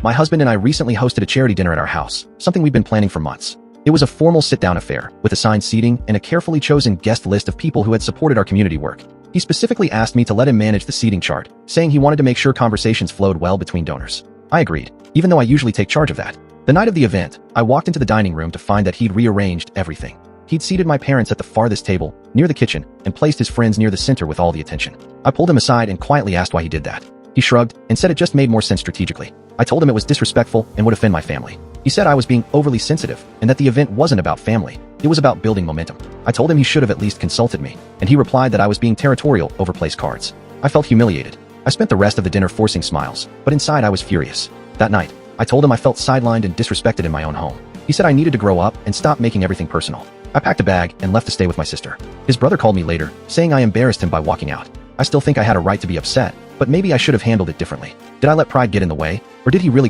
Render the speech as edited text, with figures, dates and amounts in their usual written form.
My husband and I recently hosted a charity dinner at our house, something we've been planning for months. It was a formal sit-down affair, with assigned seating and a carefully chosen guest list of people who had supported our community work. He specifically asked me to let him manage the seating chart, saying he wanted to make sure conversations flowed well between donors. I agreed, even though I usually take charge of that. The night of the event, I walked into the dining room to find that he'd rearranged everything. He'd seated my parents at the farthest table, near the kitchen, and placed his friends near the center with all the attention. I pulled him aside and quietly asked why he did that. He shrugged and said it just made more sense strategically. I told him it was disrespectful and would offend my family. He said I was being overly sensitive and that the event wasn't about family. It was about building momentum. I told him he should have at least consulted me, and he replied that I was being territorial over place cards. I felt humiliated. I spent the rest of the dinner forcing smiles, but inside I was furious. That night, I told him I felt sidelined and disrespected in my own home. He said I needed to grow up and stop making everything personal. I packed a bag and left to stay with my sister. His brother called me later, saying I embarrassed him by walking out. I still think I had a right to be upset, but maybe I should have handled it differently. Did I let pride get in the way, or did he really